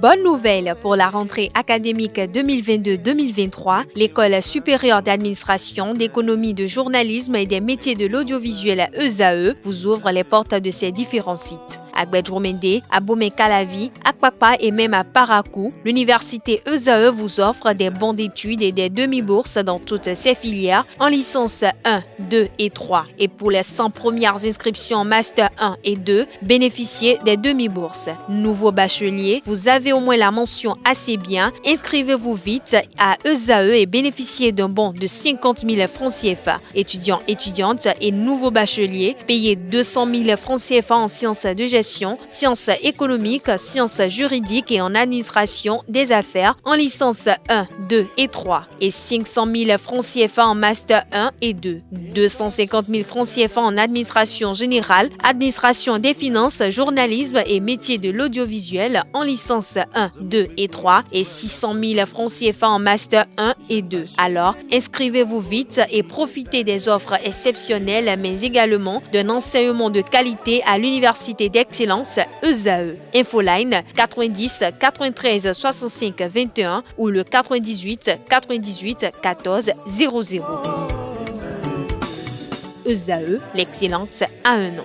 Bonne nouvelle pour la rentrée académique 2022-2023, l'École supérieure d'administration, d'économie, de journalisme et des métiers de l'audiovisuel ESAE vous ouvre les portes de ses différents sites. À Gbedjomende, à Bomé-Calavi, à Kpakpa et même à Parakou, l'université ESAE vous offre des bons d'études et des demi-bourses dans toutes ses filières en licence 1, 2 et 3. Et pour les 100 premières inscriptions en master 1 et 2, bénéficiez des demi-bourses. Nouveau bachelier, vous avez au moins la mention assez bien. Inscrivez-vous vite à ESAE et bénéficiez d'un bon de 50 000 francs CFA. Étudiants, étudiantes et nouveaux bacheliers, payez 200 000 francs CFA en sciences de gestion, sciences économiques, sciences juridiques et en administration des affaires en licence 1, 2 et 3 et 500 000 francs CFA en master 1 et 2, 250 000 francs CFA en administration générale, administration des finances, journalisme et métiers de l'audiovisuel en licence 1, 2 et 3 et 600 000 francs CFA en master 1 et 2. Alors, inscrivez-vous vite et profitez des offres exceptionnelles mais également d'un enseignement de qualité à l'université d'excellence ESAE. Infoline 90 93 65 21 ou le 98 98 14 00. ESAE, l'excellence a un nom.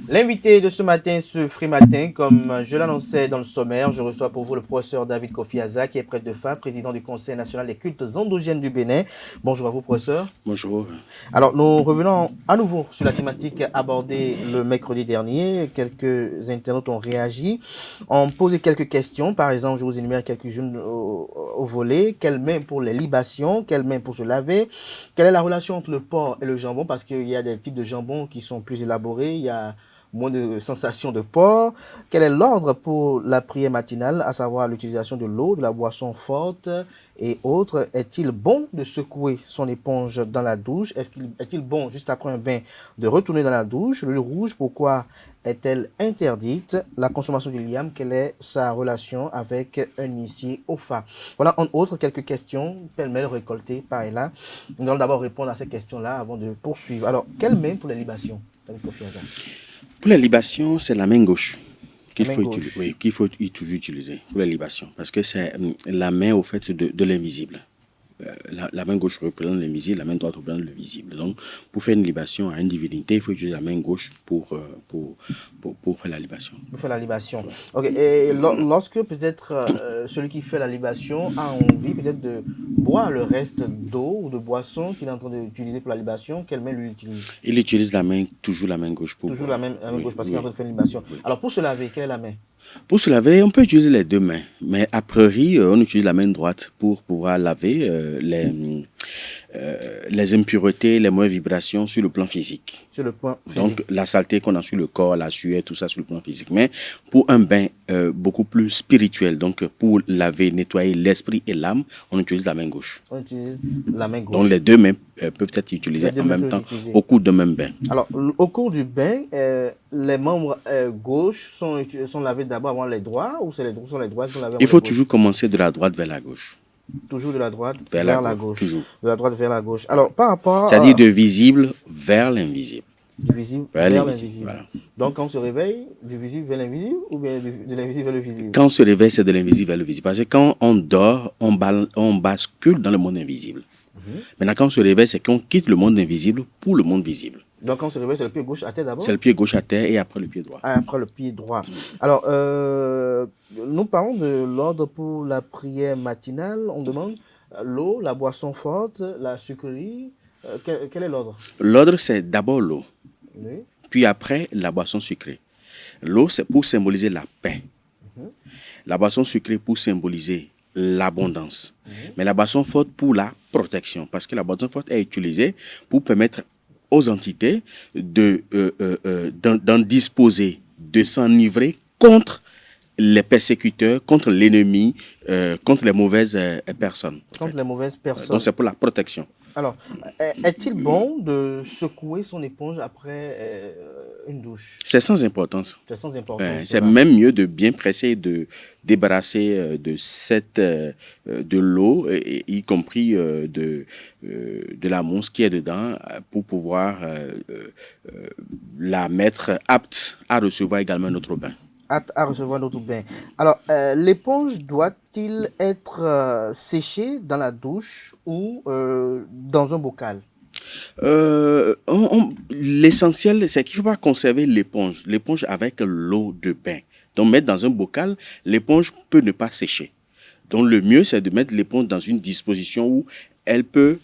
L'invité de ce matin, ce Free Matin, comme je l'annonçais dans le sommaire, je reçois pour vous le professeur David Kofi Aza, qui est prêtre de fin, président du Conseil national des cultes endogènes du Bénin. Bonjour à vous, professeur. Bonjour. Alors, nous revenons à nouveau sur la thématique abordée le mercredi dernier. Quelques internautes ont réagi, ont posé quelques questions. Par exemple, je vous énumère quelques-unes au volet. Quelle main pour les libations? Quelle main pour se laver? Quelle est la relation entre le porc et le jambon? Parce qu'il y a des types de jambon qui sont plus élaborés. Il y a moins de sensation de porc. Quel est l'ordre pour la prière matinale, à savoir l'utilisation de l'eau, de la boisson forte et autres? Est-il bon de secouer son éponge dans la douche? Est-il bon, juste après un bain, de retourner dans la douche? L'huile rouge, pourquoi est-elle interdite? La consommation du liam, quelle est sa relation avec un initié au fa? Voilà, en autres, quelques questions pêle-mêle récoltées par et là. Nous allons d'abord répondre à ces questions-là avant de poursuivre. Alors, quelle main pour les libations? Pour les libations, c'est la main gauche qu'il faut toujours utiliser pour les libations, parce que c'est la main au fait de l'invisible. La main gauche représente l'invisible, la main droite représente le visible. Donc, pour faire une libation à une divinité, il faut utiliser la main gauche pour faire la libation. Pour faire la libation. Ok. Et lorsque peut-être celui qui fait la libation a envie peut-être de boire le reste d'eau ou de boisson qu'il est en train d'utiliser pour la libation, quelle main lui utilise? Il utilise toujours la main gauche. Toujours la main gauche parce qu'il est en train de faire une libation. Oui. Alors, pour se laver, quelle est la main? Pour se laver, on peut utiliser les deux mains, mais a priori, on utilise la main droite pour pouvoir laver les impuretés, les mauvaises vibrations sur le plan physique. Sur le plan physique. Donc, la saleté qu'on a sur le corps, la sueur, tout ça sur le plan physique. Mais pour un bain beaucoup plus spirituel, donc pour laver, nettoyer l'esprit et l'âme, on utilise la main gauche. On utilise la main gauche. Donc, les deux mains peuvent être utilisées en même temps au cours d'un même bain. Alors, au cours du bain, les membres gauches sont lavés d'abord avant les droits, ou sont les droits qui sont lavés avant? Il faut toujours commencer de la droite vers la gauche. Toujours de la droite vers la gauche. Toujours. De la droite vers la gauche. Alors, par rapport... C'est-à-dire de visible vers l'invisible. Du visible vers l'invisible. Voilà. Donc, quand on se réveille, du visible vers l'invisible ou bien de l'invisible vers le visible? Quand on se réveille, c'est de l'invisible vers le visible. Parce que quand on dort, on bascule dans le monde invisible. Maintenant, quand on se réveille, c'est qu'on quitte le monde invisible pour le monde visible. Donc, quand on se réveille, c'est le pied gauche à terre d'abord? C'est le pied gauche à terre et après le pied droit. Après le pied droit. Alors, nous parlons de l'ordre pour la prière matinale. On demande l'eau, la boisson forte, la sucrerie. Quel est l'ordre? L'ordre, c'est d'abord l'eau. Oui. Puis après, la boisson sucrée. L'eau, c'est pour symboliser la paix. La boisson sucrée pour symboliser l'abondance. Mais la boisson forte pour la protection. Parce que la boisson forte est utilisée pour permettre aux entités d'en disposer, de s'enivrer contre les persécuteurs, contre l'ennemi, contre les mauvaises personnes. Contre les mauvaises personnes. Donc c'est pour la protection. Alors, est-il bon de secouer son éponge après une douche? C'est sans importance. C'est sans importance. C'est même mieux de bien presser et de débarrasser de l'eau, y compris de la mousse qui est dedans, pour pouvoir la mettre apte à recevoir également notre bain. à recevoir notre bain. Alors, l'éponge doit-il être séchée dans la douche ou dans un bocal? L'essentiel, c'est qu'il ne faut pas conserver l'éponge avec l'eau de bain. Donc, mettre dans un bocal, l'éponge peut ne pas sécher. Donc, le mieux, c'est de mettre l'éponge dans une disposition où elle peut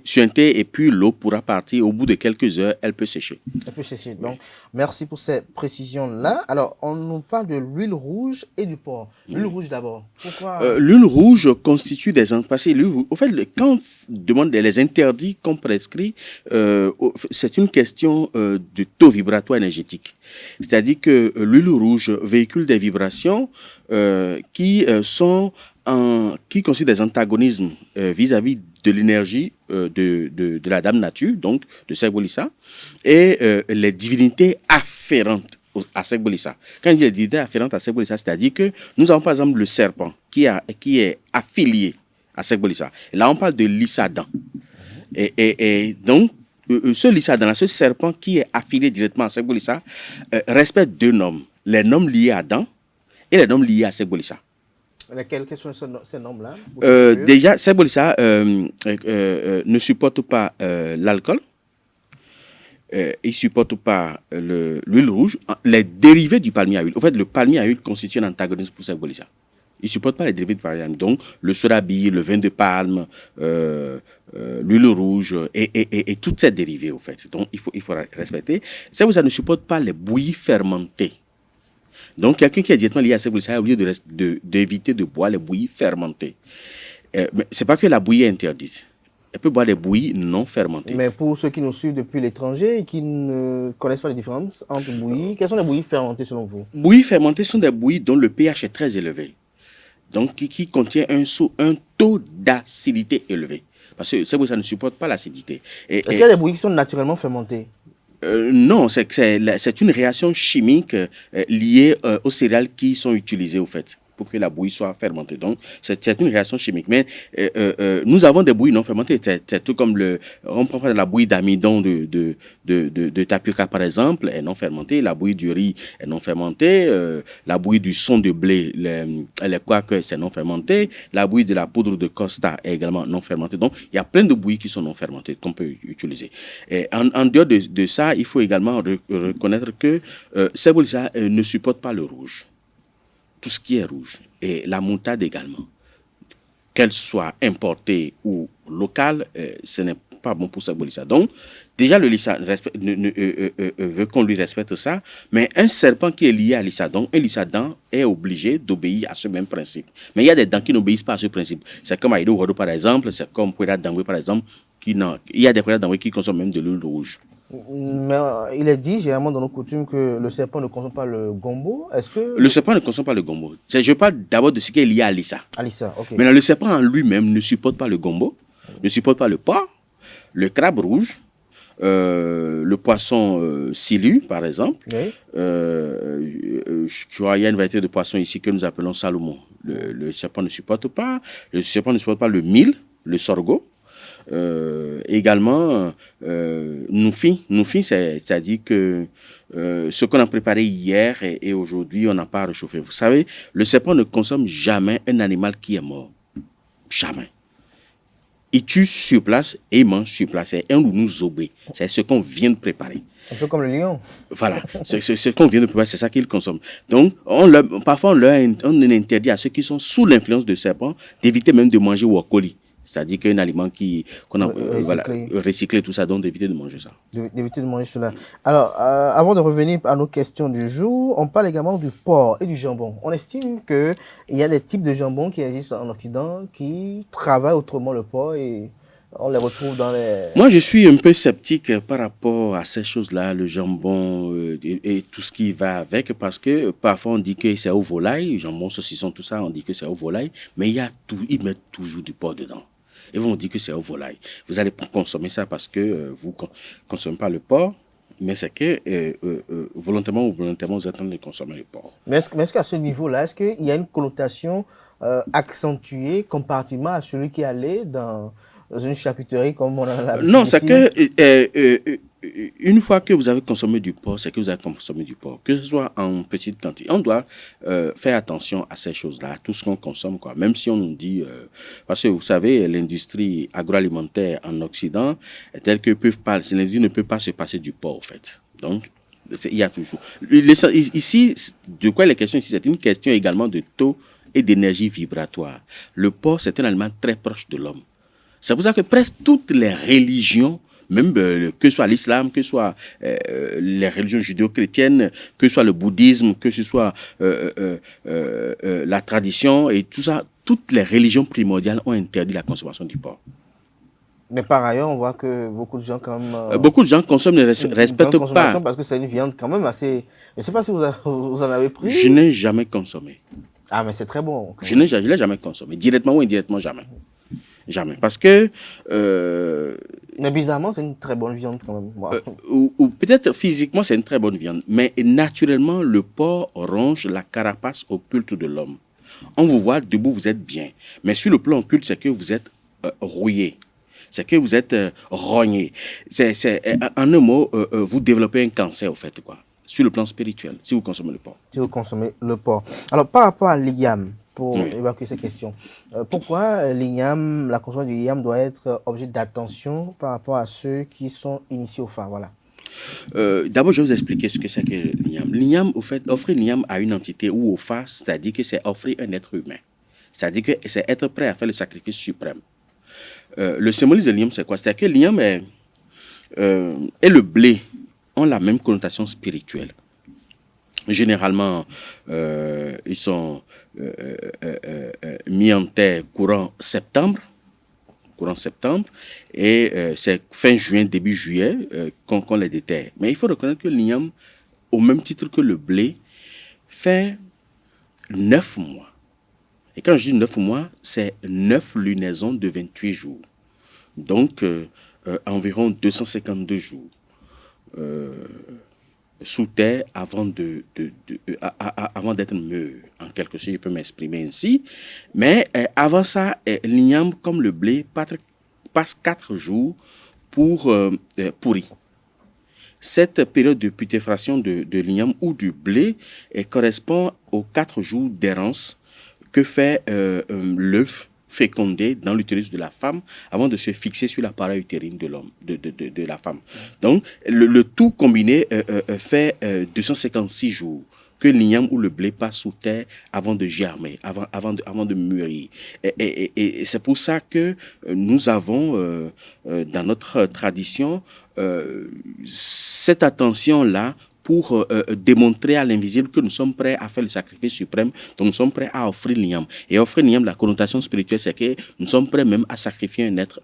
suinter et puis l'eau pourra partir. Au bout de quelques heures, elle peut sécher. Elle peut sécher. Donc, merci pour ces précisions-là. Alors, on nous parle de l'huile rouge et du porc. L'huile rouge d'abord. Pourquoi l'huile rouge constitue des... Parce que au fait, quand on demande les interdits qu'on prescrit, c'est une question de taux vibratoire énergétique. C'est-à-dire que l'huile rouge véhicule des vibrations qui constituent des antagonismes vis-à-vis de l'énergie de la Dame Nature, donc de Segboli-Sa, et les divinités afférentes à Segboli-Sa. Quand je dis les divinités afférentes à Segboli-Sa, c'est-à-dire que nous avons par exemple le serpent qui est affilié à Segboli-Sa. Là, on parle de l'Issadan. Et donc, ce Lissadan, ce serpent qui est affilié directement à Segboli-Sa, respecte deux noms. Les noms liés à Adam et les noms liés à Segboli-Sa. Quels sont ces noms-là? Déjà, Segboli-Sa ne supporte pas l'alcool. Il ne supporte pas l'huile rouge. Les dérivés du palmier à huile. En fait, le palmier à huile constitue un antagonisme pour Segboli-Sa. Il ne supporte pas les dérivés du palmier à huile. Donc, le sorabi, le vin de palme, l'huile rouge et toutes ces dérivés, au fait. Donc, il faut respecter. Segboli-Sa ne supporte pas les bouillies fermentées. Donc, quelqu'un qui est directement lié à Segboli-Sa est obligé d'éviter de boire les bouillies fermentées. Mais ce n'est pas que la bouillie est interdite. Elle peut boire des bouillies non fermentées. Mais pour ceux qui nous suivent depuis l'étranger et qui ne connaissent pas les différences entre bouillies, quelles sont les bouillies fermentées selon vous? Bouillies fermentées sont des bouillies dont le pH est très élevé. Donc, qui contient un taux d'acidité élevé. Parce que Segboli-Sa ne supporte pas l'acidité. Est-ce qu'il y a des bouillies qui sont naturellement fermentées? Non, c'est une réaction chimique liée aux céréales qui sont utilisées, au fait, pour que la bouillie soit fermentée. Donc, c'est une réaction chimique. Mais nous avons des bouillies non fermentées. C'est tout comme on prend la bouillie d'amidon de tapioca, par exemple, est non fermentée. La bouillie du riz est non fermentée. La bouillie du son de blé, les quakes, c'est non fermenté. La bouillie de la poudre de Costa est également non fermentée. Donc, il y a plein de bouillies qui sont non fermentées qu'on peut utiliser. Et en dehors de ça, il faut également reconnaître que Segboli-Sa ne supporte pas le rouge. Tout ce qui est rouge, et la moutarde également, qu'elle soit importée ou locale, ce n'est pas bon pour Segboli-Sa. Donc, déjà, le Lissa veut qu'on lui respecte ça, mais un serpent qui est lié à l'Issadan, un Lissadan est obligé d'obéir à ce même principe. Mais il y a des dents qui n'obéissent pas à ce principe. C'est comme Aïdo Wado, par exemple, c'est comme Poueda Dangwe, par exemple, il y a des Poueda Dangwe qui consomment même de l'huile rouge. Mais il est dit généralement dans nos coutumes que le serpent ne consomme pas le gombo. Est-ce que... Le serpent ne consomme pas le gombo. Je parle d'abord de ce qui est lié à l'Issa. Alissa, ok. Maintenant, le serpent en lui-même ne supporte pas le gombo, ne supporte pas le porc, le crabe rouge, le poisson silu, par exemple. Oui. Je crois qu'il y a une variété de poissons ici que nous appelons Salomon. Le serpent ne supporte pas. Le serpent ne supporte pas le mil, le sorgho. Également, noufi, c'est-à-dire que ce qu'on a préparé hier et aujourd'hui, on n'a pas réchauffé. Vous savez, le serpent ne consomme jamais un animal qui est mort. Jamais. Il tue sur place et il mange sur place. C'est un ou nous obé. C'est ce qu'on vient de préparer. Un peu comme le lion. Voilà, c'est ce qu'on vient de préparer, c'est ça qu'ils consomment. Donc, parfois, on interdit à ceux qui sont sous l'influence de serpent d'éviter même de manger wakoli. C'est-à-dire qu'un aliment qu'on a recyclé, tout ça, donc d'éviter de manger ça. D'éviter de manger cela. Alors, avant de revenir à nos questions du jour, on parle également du porc et du jambon. On estime qu'il y a des types de jambon qui existent en Occident qui travaillent autrement le porc et on les retrouve dans les... Moi, je suis un peu sceptique par rapport à ces choses-là, le jambon et tout ce qui va avec, parce que parfois on dit que c'est au volaille, jambon, saucisson, tout ça, on dit que c'est au volaille, mais ils mettent toujours du porc dedans. Et vont dire que c'est au volaille. Vous allez consommer ça parce que vous ne consommez pas le porc, mais c'est que volontairement ou volontairement, vous êtes en train de consommer le porc. Mais est-ce qu'à ce niveau-là, est-ce qu'il y a une connotation accentuée comparativement à celui qui allait dans une charcuterie comme on a l'habitude? Non, c'est que une fois que vous avez consommé du porc, c'est que vous avez consommé du porc, que ce soit en petite quantité. On doit faire attention à ces choses-là, à tout ce qu'on consomme, quoi. Même si on nous dit, parce que vous savez, l'industrie agroalimentaire en Occident est telle que l'industrie ne peut pas se passer du porc, en fait. Donc, il y a toujours. Ici, de quoi il est question ici, c'est une question également de taux et d'énergie vibratoire. Le porc, c'est un aliment très proche de l'homme. C'est pour ça que presque toutes les religions, même que ce soit l'islam, que ce soit les religions judéo-chrétiennes, que ce soit le bouddhisme, que ce soit la tradition et tout ça, toutes les religions primordiales ont interdit la consommation du porc. Mais par ailleurs, on voit que beaucoup de gens quand même... beaucoup de gens consomment, ne respectent pas. Parce que c'est une viande quand même assez... Je ne sais pas si vous en avez pris. Je n'ai jamais consommé. Ah, mais c'est très bon. Je ne l'ai jamais consommé. Directement ou indirectement, jamais. Jamais. Parce que... mais bizarrement, c'est une très bonne viande quand même. Ou peut-être physiquement, c'est une très bonne viande. Mais naturellement, le porc ronge la carapace occulte de l'homme. On vous voit debout, vous êtes bien. Mais sur le plan occulte, c'est que vous êtes rouillé. C'est que vous êtes rogné. En un mot, vous développez un cancer, au fait, quoi. Sur le plan spirituel, si vous consommez le porc. Si vous consommez le porc. Alors, par rapport à l'IAM, pour évacuer ces questions, pourquoi l'IAM, la consommation du IAM doit être objet d'attention par rapport à ceux qui sont initiés au phare, voilà. D'abord, je vais vous expliquer ce que c'est que l'IAM. L'IAM, au fait, offrir l'IAM à une entité ou au phare, c'est-à-dire que c'est offrir un être humain. C'est-à-dire que c'est être prêt à faire le sacrifice suprême. Le symbolisme de l'IAM, c'est quoi? C'est-à-dire que l'IAM et le blé ont la même connotation spirituelle. Généralement, ils sont mis en terre courant septembre, et c'est fin juin, début juillet qu'on les déterre. Mais il faut reconnaître que l'IAM, au même titre que le blé, fait 9 mois. Et quand je dis 9 mois, c'est 9 lunaisons de 28 jours. Donc, environ 252 jours sous terre avant d'être mûr, en quelque sorte, je peux m'exprimer ainsi. Mais avant ça, l'igname, comme le blé, passe 4 jours pour pourrir. Cette période de putréfaction de l'igname ou du blé correspond aux 4 jours d'errance que fait l'œuf fécondé dans l'utérus de la femme avant de se fixer sur la paroi utérine de la femme. Donc, le tout combiné fait 256 jours que l'igname ou le blé passe sous terre avant de germer, avant de mûrir. Et c'est pour ça que nous avons, dans notre tradition, cette attention-là pour démontrer à l'invisible que nous sommes prêts à faire le sacrifice suprême, donc nous sommes prêts à offrir l'igname. Et offrir l'igname, la connotation spirituelle, c'est que nous sommes prêts même à sacrifier un être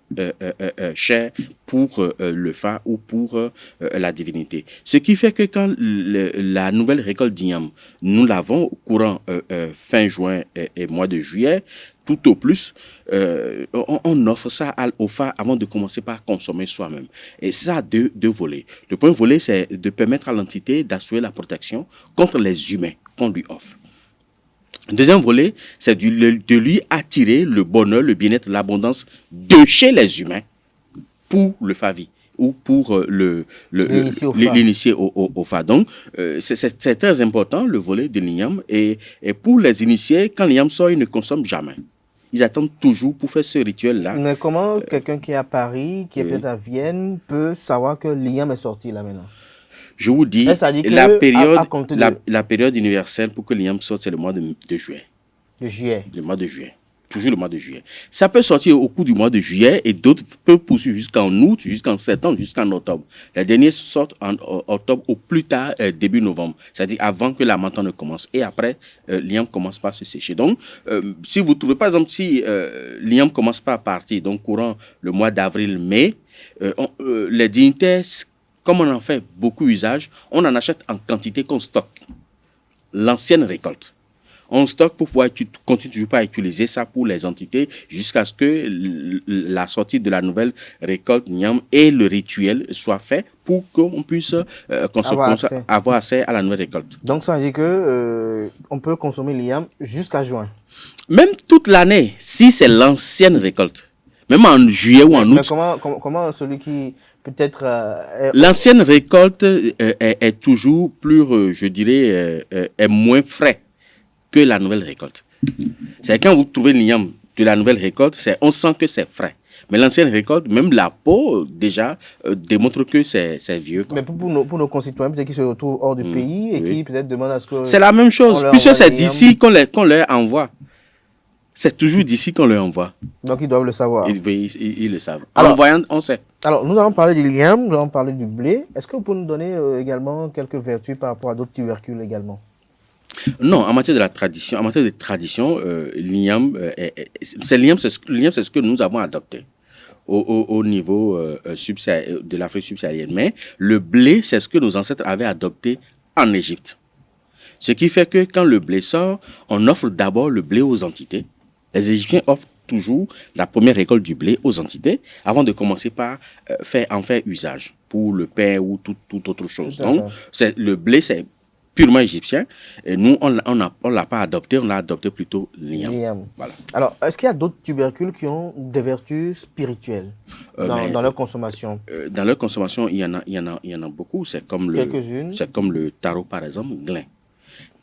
cher pour le phare ou pour la divinité. Ce qui fait que quand la nouvelle récolte d'igname, nous l'avons courant fin juin et mois de juillet, tout au plus, on offre ça au phare avant de commencer par consommer soi-même. Et ça a deux volets. Le premier volet, c'est de permettre à l'entité d'assurer la protection contre les humains qu'on lui offre. Le deuxième volet, c'est de lui attirer le bonheur, le bien-être, l'abondance de chez les humains pour le favi ou pour l'initier au phare. Donc, c'est très important, le volet de l'igname. Et pour les initiés, quand l'igname sort, ils ne consomment jamais. Ils attendent toujours pour faire ce rituel-là. Mais comment quelqu'un qui est à Paris, qui est peut-être à Vienne, peut savoir que l'igname est sorti là maintenant? Je vous dis, la période universelle pour que l'igname sorte, c'est le mois de juillet. De juillet. Le mois de juillet. Toujours le mois de juillet. Ça peut sortir au cours du mois de juillet et d'autres peuvent poursuivre jusqu'en août, jusqu'en septembre, jusqu'en octobre. Les derniers sortent en octobre au plus tard début novembre. C'est-à-dire avant que la menthe ne commence. Et après, l'igname commence par se sécher. Donc, si vous trouvez, par exemple, si l'igname commence par partir, donc courant le mois d'avril-mai, les dignitaires, comme on en fait beaucoup usage, on en achète en quantité qu'on stocke. L'ancienne récolte. On stocke pour pouvoir continuer toujours à utiliser ça pour les entités jusqu'à ce que la sortie de la nouvelle récolte Niam et le rituel soit fait pour qu'on puisse avoir accès à la nouvelle récolte. Donc ça veut dire que on peut consommer l'Iam jusqu'à juin. Même toute l'année, si c'est l'ancienne récolte. Même en juillet ou en août. Mais comment celui qui... peut-être... L'ancienne récolte est toujours plus, je dirais, est moins frais que la nouvelle récolte. C'est quand vous trouvez l'igname de la nouvelle récolte, on sent que c'est frais. Mais l'ancienne récolte, même la peau, déjà, démontre que c'est vieux. Quoi. Mais pour nos concitoyens, peut-être qui se retrouvent hors du pays et qui peut-être demandent à ce que... C'est la même chose, puisque c'est d'ici qu'on leur envoie. C'est toujours d'ici qu'on leur envoie. Donc, ils doivent le savoir. Ils le savent. Alors, en voyant, on sait. Alors, nous allons parler du l'igname, nous allons parler du blé. Est-ce que vous pouvez nous donner également quelques vertus par rapport à d'autres tubercules également? Non, en matière de tradition, l'igname, c'est ce que nous avons adopté au niveau de l'Afrique subsaharienne. Mais le blé, c'est ce que nos ancêtres avaient adopté en Égypte. Ce qui fait que quand le blé sort, on offre d'abord le blé aux entités. Les Égyptiens offrent toujours la première récolte du blé aux entités avant de commencer par en faire usage pour le pain ou toute autre chose. Donc, le blé, c'est purement égyptien. Et nous, on ne l'a pas adopté, on l'a adopté plutôt l'igname. Voilà. Alors, est-ce qu'il y a d'autres tubercules qui ont des vertus spirituelles dans leur consommation? Dans leur consommation, il y en a beaucoup. C'est comme le taro, par exemple, glin,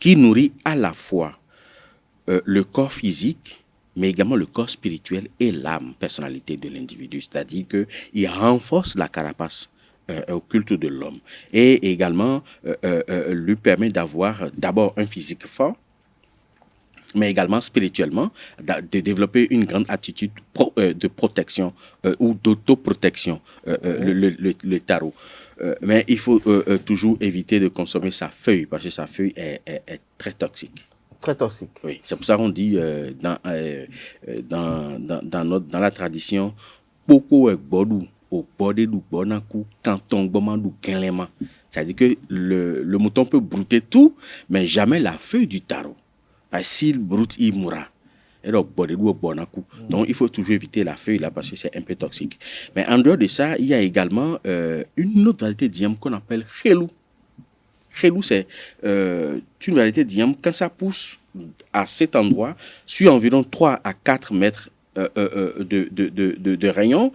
qui nourrit à la fois le corps physique, mais également le corps spirituel et l'âme, personnalité de l'individu. C'est-à-dire qu'il renforce la carapace au culte de l'homme et également lui permet d'avoir d'abord un physique fort, mais également spirituellement, de développer une grande attitude de protection ou d'autoprotection, le tarot. Mais il faut toujours éviter de consommer sa feuille, parce que sa feuille est très toxique. Très toxique. Oui, c'est pour ça qu'on dit dans la tradition, Poko est bodou, au bordé du bonakou, canton bomandou kenlema. C'est-à-dire que le mouton peut brouter tout, mais jamais la feuille du tarot. S'il broute, il mourra. Donc, il faut toujours éviter la feuille là parce que c'est un peu toxique. Mais en dehors de ça, il y a également une autre variété d'igname qu'on appelle Khelou. Khelou, c'est une variété d'igname. Quand ça pousse à cet endroit, sur environ 3 à 4 mètres de rayon,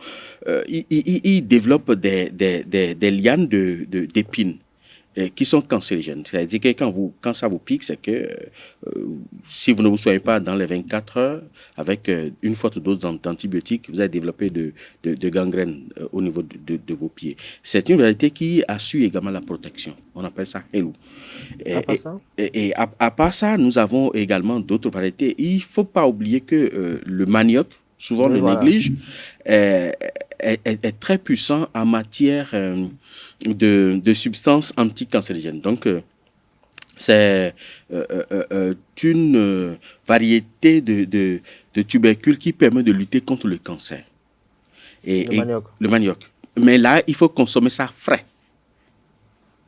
il développe des lianes d'épines qui sont cancérigènes. C'est-à-dire que quand ça vous pique, c'est que si vous ne vous soignez pas dans les 24 heures, avec une forte dose d'antibiotiques, vous allez développer de gangrène au niveau de vos pieds. C'est une variété qui assure également la protection. On appelle ça Khelou. Et à part ça, nous avons également d'autres variétés. Il ne faut pas oublier que le manioc, souvent on le néglige, est très puissant en matière de substances anticancérigènes. Donc, c'est une variété de tubercules qui permet de lutter contre le cancer. Le manioc. Mais là, il faut consommer ça frais.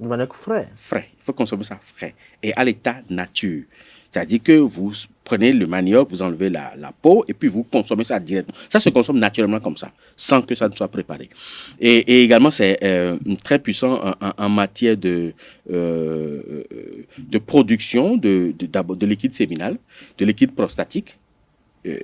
Le manioc frais? Frais. Il faut consommer ça frais. Et à l'état nature. C'est-à-dire que vous prenez le manioc, vous enlevez la peau et puis vous consommez ça directement. Ça se consomme naturellement comme ça, sans que ça ne soit préparé. Et également, c'est très puissant en matière de production de liquide séminal, de liquide prostatique.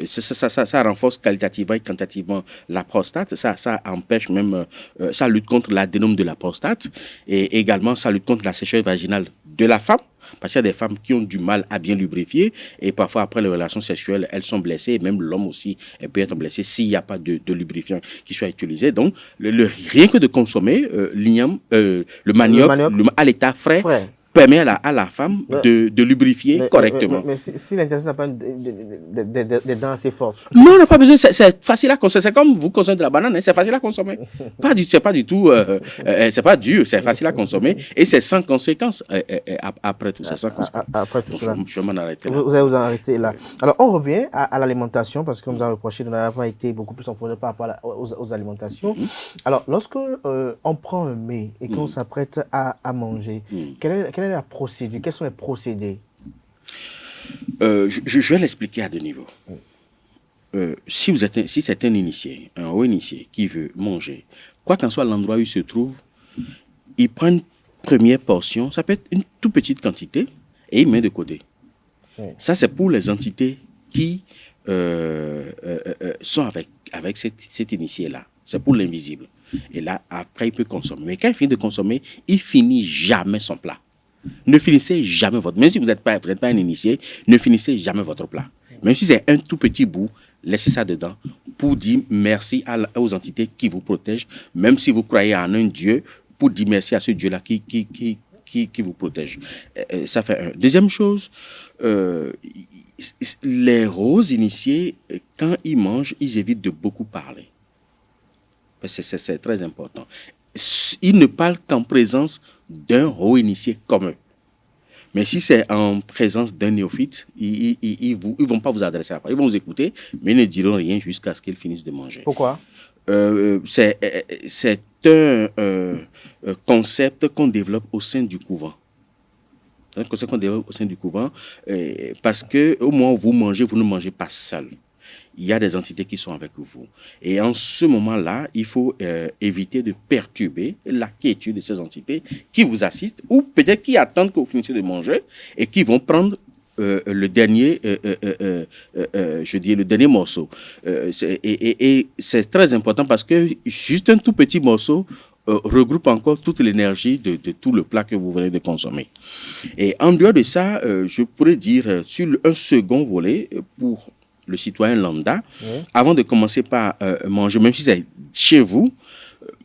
Ça renforce qualitativement et quantitativement la prostate. Ça empêche même, ça lutte contre l'adénome de la prostate. Et également, ça lutte contre la sécheresse vaginale de la femme. Parce qu'il y a des femmes qui ont du mal à bien lubrifier et parfois après les relations sexuelles, elles sont blessées et même l'homme aussi peut être blessé s'il n'y a pas de lubrifiant qui soit utilisé. Donc, rien que de consommer l'igname, le manioc à l'état frais permet à la femme de lubrifier correctement. Mais si l'intestin n'a pas des dents assez fortes? Non, on n'a pas besoin, c'est facile à consommer. C'est comme vous consommez de la banane, c'est facile à consommer. C'est pas du tout, c'est pas dur, c'est facile à consommer et c'est sans conséquence après tout ça. Après tout ça. Je vais m'en arrêter là. Vous allez vous arrêter là. Alors, on revient à l'alimentation parce qu'on nous a reproché de n'avoir pas été beaucoup plus en profondeur par rapport aux alimentations. Alors, lorsque on prend un mets et qu'on s'apprête à manger, quelle est la procédure? Quels sont les procédés? Je vais l'expliquer à deux niveaux. Si c'est un initié, un haut initié qui veut manger, quoi qu'en soit l'endroit où il se trouve, il prend une première portion, ça peut être une toute petite quantité, et il met de côté. Ça, c'est pour les entités qui sont avec cet initié-là. C'est pour l'invisible. Et là, après, il peut consommer. Mais quand il finit de consommer, il finit jamais son plat. Ne finissez jamais votre... Même si vous n'êtes pas un initié, ne finissez jamais votre plat. Même si c'est un tout petit bout, laissez ça dedans pour dire merci aux entités qui vous protègent. Même si vous croyez en un Dieu, pour dire merci à ce Dieu-là qui vous protège. Ça fait un. Deuxième chose, les roses initiés, quand ils mangent, ils évitent de beaucoup parler. C'est très important. Ils ne parlent qu'en présence d'un haut initié comme eux. Mais si c'est en présence d'un néophyte, ils ne vont pas vous adresser à la parole. Ils vont vous écouter, mais ils ne diront rien jusqu'à ce qu'ils finissent de manger. Pourquoi? C'est un concept qu'on développe au sein du couvent. C'est un concept qu'on développe au sein du couvent parce qu'au moment où vous mangez, vous ne mangez pas seul. Il y a des entités qui sont avec vous. Et en ce moment-là, il faut éviter de perturber la quiétude de ces entités qui vous assistent ou peut-être qui attendent que vous finissiez de manger et qui vont prendre le dernier, le dernier morceau. Et c'est très important parce que juste un tout petit morceau regroupe encore toute l'énergie de tout le plat que vous venez de consommer. Et en dehors de ça, je pourrais dire sur un second volet pour le citoyen lambda, avant de commencer par manger, même si c'est chez vous,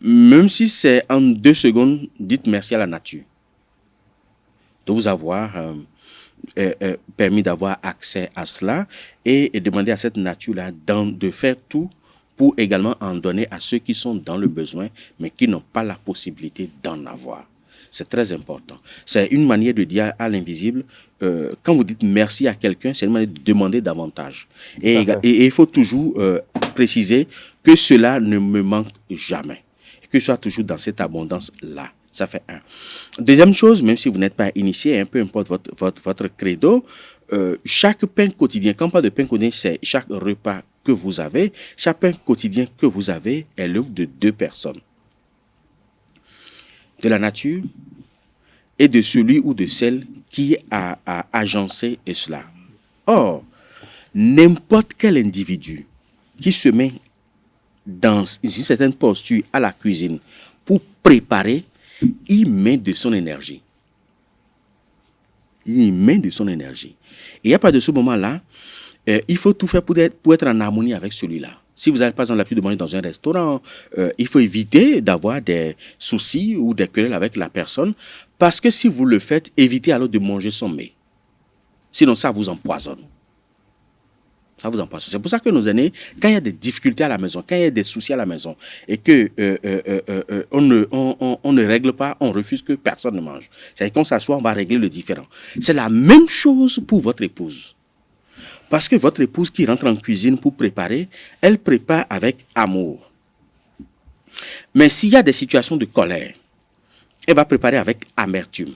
même si c'est en 2 secondes, dites merci à la nature de vous avoir permis d'avoir accès à cela et demander à cette nature-là de faire tout pour également en donner à ceux qui sont dans le besoin, mais qui n'ont pas la possibilité d'en avoir. C'est très important. C'est une manière de dire à l'invisible, quand vous dites merci à quelqu'un, c'est une manière de demander davantage. Et il faut toujours préciser que cela ne me manque jamais. Que je sois toujours dans cette abondance-là. Ça fait un. Deuxième chose, même si vous n'êtes pas initié, peu importe votre credo, chaque pain quotidien, quand on parle de pain quotidien, c'est chaque repas que vous avez, chaque pain quotidien que vous avez est l'œuvre de 2 personnes. De la nature et de celui ou de celle qui a agencé cela. Or, n'importe quel individu qui se met dans une certaine posture à la cuisine pour préparer, il met de son énergie. Il met de son énergie. Et à partir de ce moment-là, il faut tout faire pour être en harmonie avec celui-là. Si vous avez par exemple l'habitude de manger dans un restaurant, il faut éviter d'avoir des soucis ou des querelles avec la personne, parce que si vous le faites, évitez alors de manger son mets. Sinon, ça vous empoisonne. Ça vous empoisonne. C'est pour ça que nos aînés, quand il y a des difficultés à la maison, quand il y a des soucis à la maison, et que on ne règle pas, on refuse que personne ne mange. C'est-à-dire qu'on s'assoit, on va régler le différend. C'est la même chose pour votre épouse. Parce que votre épouse qui rentre en cuisine pour préparer, elle prépare avec amour. Mais s'il y a des situations de colère, elle va préparer avec amertume.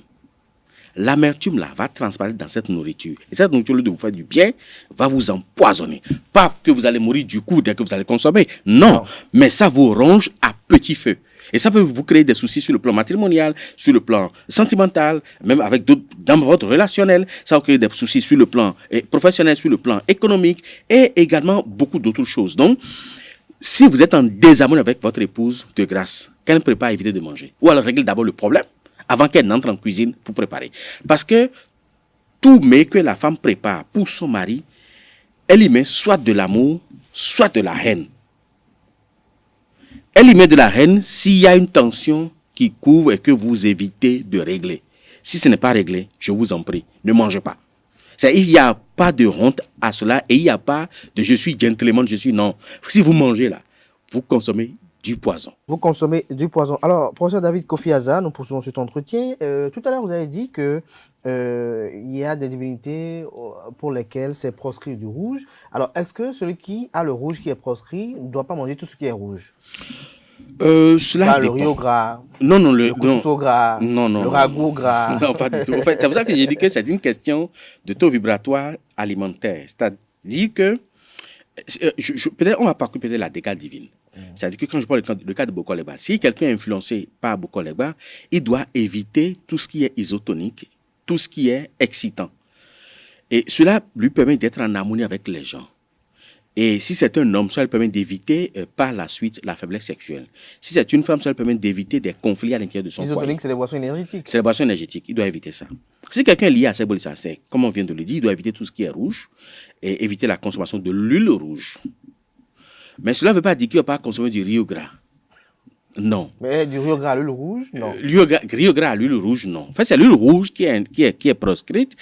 L'amertume là va transparaître dans cette nourriture. Et cette nourriture, au lieu de vous faire du bien, va vous empoisonner. Pas que vous allez mourir du coup dès que vous allez consommer. Non. Mais ça vous ronge à petit feu. Et ça peut vous créer des soucis sur le plan matrimonial, sur le plan sentimental, même avec d'autres, dans votre relationnel. Ça va créer des soucis sur le plan professionnel, sur le plan économique et également beaucoup d'autres choses. Donc, si vous êtes en désharmonie avec votre épouse, de grâce, qu'elle ne prépare, éviter de manger. Ou alors régler d'abord le problème avant qu'elle n'entre en cuisine pour préparer. Parce que tout mets que la femme prépare pour son mari, elle y met soit de l'amour, soit de la haine. Elle y met de la haine s'il y a une tension qui couvre et que vous évitez de régler. Si ce n'est pas réglé, je vous en prie, ne mangez pas. Il n'y a pas de honte à cela et il n'y a pas de je suis gentleman, je suis non. Si vous mangez là, vous consommez du poison. Vous consommez du poison. Alors, professeur David Kofi Aza, nous poursuivons cet entretien. Tout à l'heure, vous avez dit que il y a des divinités pour lesquelles c'est proscrit du rouge. Alors, est-ce que celui qui a le rouge qui est proscrit ne doit pas manger tout ce qui est rouge? Cela le riz au gras, le couscous au gras, non, le ragoût au gras. Non, pas du tout. En fait, c'est pour ça que j'ai dit que c'est une question de taux vibratoire alimentaire. C'est-à-dire que, peut-être on va parcourir peut-être la décade divine. C'est-à-dire que quand je parle le cas de Boko Legba, si quelqu'un est influencé par Boko Legba, il doit éviter tout ce qui est isotonique, tout ce qui est excitant. Et cela lui permet d'être en harmonie avec les gens. Et si c'est un homme, ça lui permet d'éviter par la suite la faiblesse sexuelle. Si c'est une femme, ça lui permet d'éviter des conflits à l'intérieur de son foyer. L'isotonique, c'est des boissons énergétiques. C'est des boissons énergétiques. Il doit éviter ça. Si quelqu'un est lié à ces c'est comme on vient de le dire, il doit éviter tout ce qui est rouge et éviter la consommation de l'huile rouge. Mais cela ne veut pas dire qu'il ne va pas consommer du riz gras. Non. Mais du riz gras à l'huile rouge, non. Riz gras à l'huile rouge, non. En fait, c'est l'huile rouge qui est proscrite.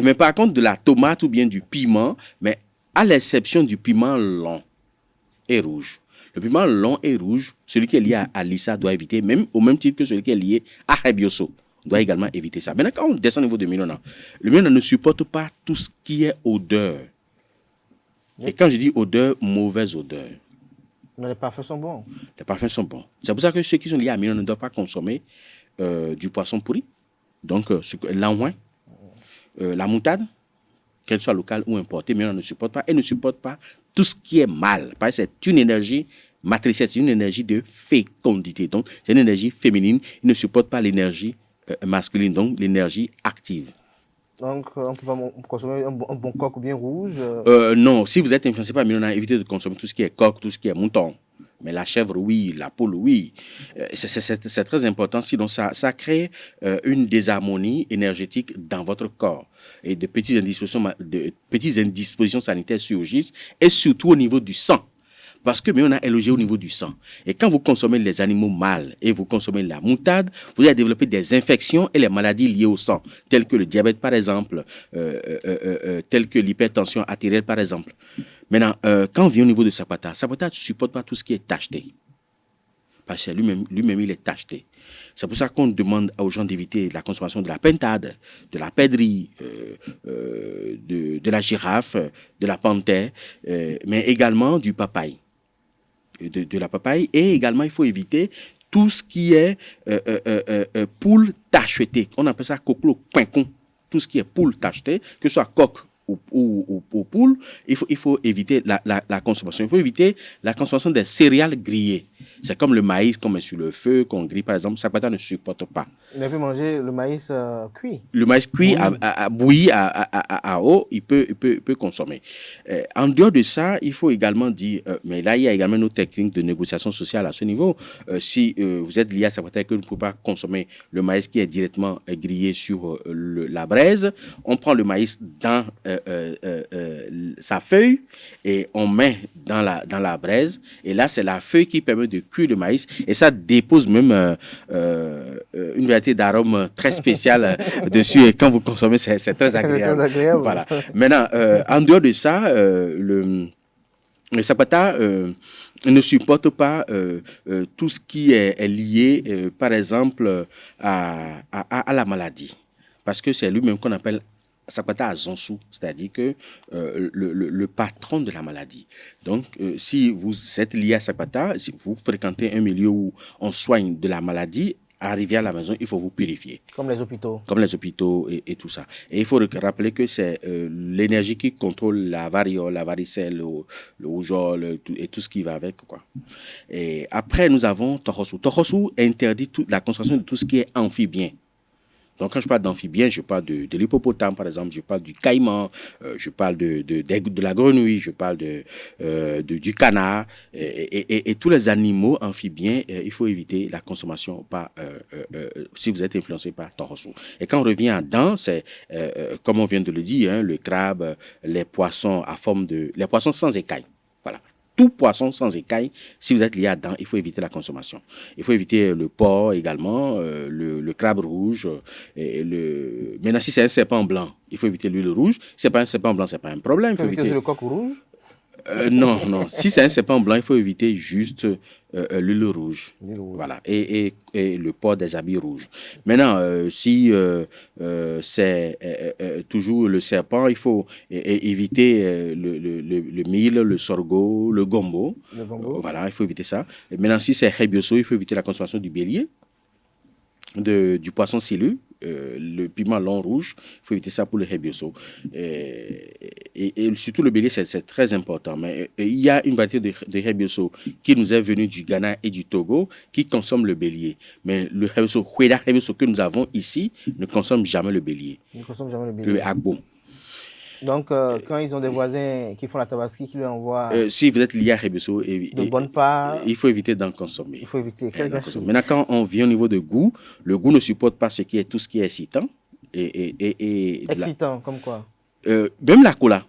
Mais par contre, de la tomate ou bien du piment, mais à l'exception du piment long et rouge. Le piment long et rouge, celui qui est lié à Lissa doit éviter, même au même titre que celui qui est lié à Hebioso, doit également éviter ça. Maintenant, quand on descend au niveau de Milona, le Milona ne supporte pas tout ce qui est odeur. Et quand je dis odeur, mauvaise odeur. Mais les parfums sont bons. Les parfums sont bons. C'est pour ça que ceux qui sont liés à Milona ne doivent pas consommer du poisson pourri. Donc, l'envoi, la moutarde, qu'elle soit locale ou importée, mais on ne supporte pas. Elle ne supporte pas tout ce qui est mal. Parce que c'est une énergie matricielle, c'est une énergie de fécondité. Donc, c'est une énergie féminine. Il ne supporte pas l'énergie masculine, donc l'énergie active. Donc, on ne peut pas consommer un bon coq bien rouge Non, si vous êtes influencé par Milona, évitez de consommer tout ce qui est coq, tout ce qui est mouton. Mais la chèvre, oui, la poule, oui. C'est très important, sinon ça crée une désharmonie énergétique dans votre corps. Et de petites indispositions sanitaires surgissent, et surtout au niveau du sang. Parce que on a élogé au niveau du sang. Et quand vous consommez les animaux mâles et vous consommez la moutarde, vous allez développer des infections et les maladies liées au sang, telles que le diabète par exemple, telles que l'hypertension artérielle par exemple. Maintenant, quand on vient au niveau de Sapata ne supporte pas tout ce qui est tacheté. Parce que lui-même, il est tacheté. C'est pour ça qu'on demande aux gens d'éviter la consommation de la pentade, de la pèderie, de la girafe, de la panthère, mais également du papaye. De la papaye. Et également, il faut éviter tout ce qui est poule tachetée. On appelle ça coclo quincon. Tout ce qui est poule tachetée, que ce soit coq ou poule, il faut éviter la consommation. Il faut éviter la consommation des céréales grillées. C'est comme le maïs qu'on met sur le feu, qu'on grille par exemple. Sapata ne supporte pas. Il peut manger le maïs cuit. Le maïs cuit, bouilli à eau, il peut consommer. En dehors de ça, il faut également dire, mais là, il y a également nos techniques de négociation sociale à ce niveau. Si vous êtes lié à Sapata et que vous ne pouvez pas consommer le maïs qui est directement grillé sur la braise, on prend le maïs dans sa feuille et on met dans la braise. Et là, c'est la feuille qui permet de cuire le maïs. Et ça dépose même une variété d'arômes très spécial dessus. Et quand vous consommez, c'est très agréable. C'est très agréable. Voilà. Maintenant, en dehors de ça, le Sapata ne supporte pas tout ce qui est lié, par exemple, à la maladie. Parce que c'est lui-même qu'on appelle Sapata à Zonsu, c'est-à-dire que le patron de la maladie. Donc, si vous êtes lié à Sapata, si vous fréquentez un milieu où on soigne de la maladie, arriver à la maison, il faut vous purifier. Comme les hôpitaux. Comme les hôpitaux et tout ça. Et il faut rappeler que c'est l'énergie qui contrôle la variole, la varicelle, le rougeole et tout ce qui va avec, quoi. Et après, nous avons Tohosu. Tohosu interdit la consommation de tout ce qui est amphibien. Donc, quand je parle d'amphibien, je parle de l'hippopotame, par exemple, je parle du caïman, je parle de la grenouille, je parle du canard, et tous les animaux amphibiens, il faut éviter la consommation si vous êtes influencé par Tohosu. Et quand on revient à dents, c'est, comme on vient de le dire, hein, le crabe, les poissons les poissons sans écailles. Voilà. Tout poisson sans écailles, si vous êtes lié à dents, il faut éviter la consommation. Il faut éviter le porc également, le crabe rouge. Maintenant, si c'est un serpent blanc, il faut éviter l'huile rouge. Si ce n'est pas un serpent blanc, ce n'est pas un problème. Il faut éviter le coq rouge. Non. Si c'est un serpent blanc, il faut éviter juste l'huile rouge. Voilà. Et le port des habits rouges. Maintenant, si c'est toujours le serpent, il faut éviter le mil, le sorgho, le gombo. Voilà, il faut éviter ça. Et maintenant, si c'est hebioso, il faut éviter la consommation du bélier, du poisson silu. Le piment long rouge, il faut éviter ça pour le hebioso. Et surtout le bélier, c'est très important. Mais il y a une variété de hebioso qui nous est venue du Ghana et du Togo qui consomme le bélier. Mais le hebioso que nous avons ici ne consomme jamais le bélier. Il ne consomme jamais le bélier. Le agbo. Donc, quand ils ont des voisins qui font la tabaski, qui lui envoient Si vous êtes lié à Rebeso, de bonnes parts, il faut éviter d'en consommer. il faut éviter. Quel gâchis. Maintenant, quand on vient au niveau de goût, le goût ne supporte pas tout ce qui est excitant. Excitant, comme quoi? Même la cola,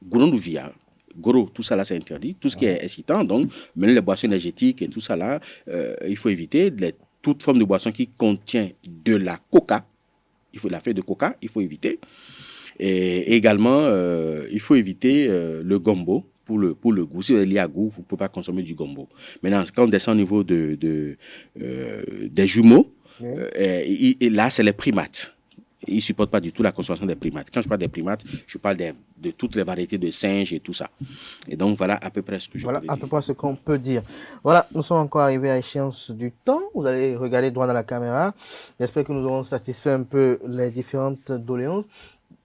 Gourou-Via, Goro, tout ça là, c'est interdit. Tout ce qui est excitant, donc, même les boissons énergétiques et tout ça là, il faut éviter. Toute forme de boisson qui contient de la coca, il faut la feuille de coca, il faut éviter. Et également, il faut éviter le gombo pour le goût. Si vous êtes lié à goût, vous ne pouvez pas consommer du gombo. Maintenant, quand on descend au niveau des jumeaux, et là, c'est les primates. Ils ne supportent pas du tout la consommation des primates. Quand je parle des primates, je parle de toutes les variétés de singes et tout ça. Et donc, voilà à peu près ce que je peux dire. Voilà à peu près ce qu'on peut dire. Voilà, nous sommes encore arrivés à échéance du temps. Vous allez regarder droit dans la caméra. J'espère que nous aurons satisfait un peu les différentes doléances.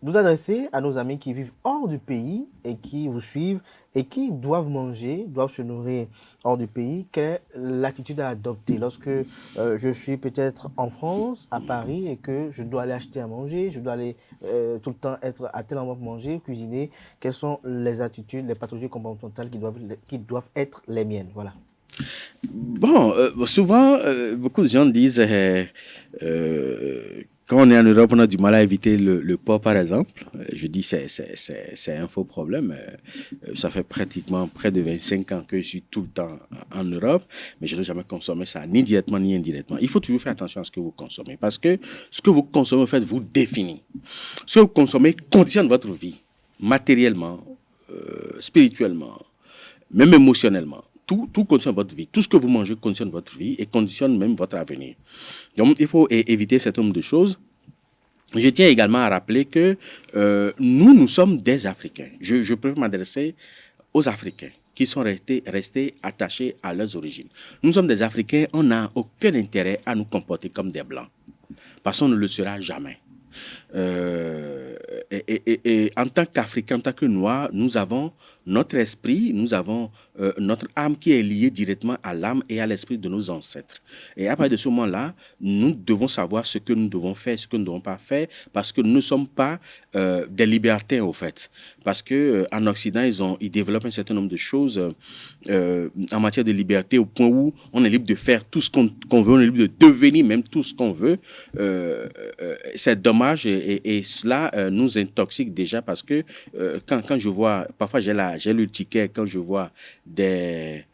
Vous adressez à nos amis qui vivent hors du pays et qui vous suivent et qui doivent manger, doivent se nourrir hors du pays. Quelle est l'attitude à adopter lorsque je suis peut-être en France, à Paris, et que je dois aller acheter à manger, je dois aller tout le temps être à tel endroit pour manger, cuisiner? Quelles sont les attitudes, les pathologies comportementales qui doivent être les miennes? Voilà. Bon, souvent, beaucoup de gens disent quand on est en Europe, on a du mal à éviter le porc, par exemple. Je dis c'est un faux problème. Ça fait pratiquement près de 25 ans que je suis tout le temps en Europe, mais je n'ai jamais consommé ça, ni directement ni indirectement. Il faut toujours faire attention à ce que vous consommez, parce que ce que vous consommez, en fait, vous définit. Ce que vous consommez conditionne votre vie, matériellement, spirituellement, même émotionnellement. Tout conditionne votre vie. Tout ce que vous mangez conditionne votre vie et conditionne même votre avenir. Donc, il faut éviter cet nombre de choses. Je tiens également à rappeler que nous sommes des Africains. Je peux m'adresser aux Africains qui sont restés attachés à leurs origines. Nous sommes des Africains, on n'a aucun intérêt à nous comporter comme des Blancs, parce qu'on ne le sera jamais. Et en tant qu'Africains, en tant que Noirs, nous avons notre esprit, nous avons notre âme qui est liée directement à l'âme et à l'esprit de nos ancêtres. Et à partir de ce moment-là, nous devons savoir ce que nous devons faire, ce que nous ne devons pas faire, parce que nous ne sommes pas des libertins, au fait. Parce qu'en Occident, ils développent un certain nombre de choses en matière de liberté, au point où on est libre de faire tout ce qu'on veut, on est libre de devenir même tout ce qu'on veut. C'est dommage et cela nous intoxique déjà, parce que quand je vois, parfois j'ai le ticket quand je vois des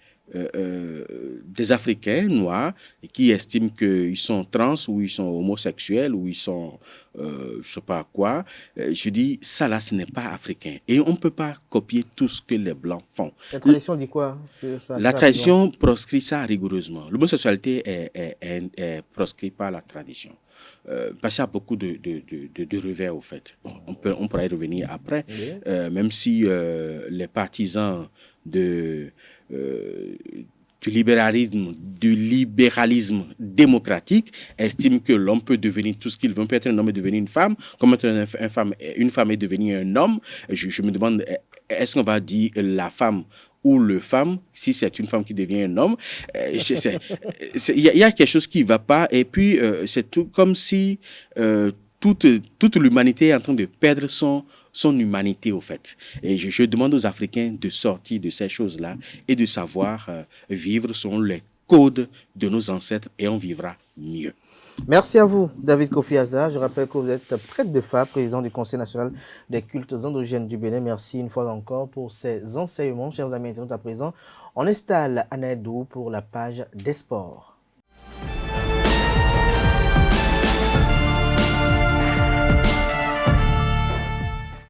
Africains noirs qui estiment qu'ils sont trans ou ils sont homosexuels ou ils sont je ne sais pas quoi. Je dis, ça là, ce n'est pas africain. Et on ne peut pas copier tout ce que les Blancs font. La tradition dit quoi sur ça? La tradition proscrit ça rigoureusement. L'homosexualité est proscrite par la tradition. Parce qu'il y a beaucoup de revers, au fait. Bon, on pourra y revenir après, même si les partisans du libéralisme démocratique estiment que l'homme peut devenir tout ce qu'il veut. On peut être un homme et devenir une femme, comme être une femme et devenir un homme. Je me demande, est-ce qu'on va dire la femme ou le femme, si c'est une femme qui devient un homme? Il y a quelque chose qui ne va pas. Et puis, c'est tout comme si toute l'humanité est en train de perdre son humanité, au fait. Et je demande aux Africains de sortir de ces choses-là et de savoir vivre selon les codes de nos ancêtres, et on vivra mieux. Merci à vous, David Kofi Azar. Je rappelle que vous êtes prêtre de Fa, président du Conseil national des cultes endogènes du Bénin. Merci une fois encore pour ces enseignements. Chers amis internautes, à présent, on installe Anaïdou pour la page des sports.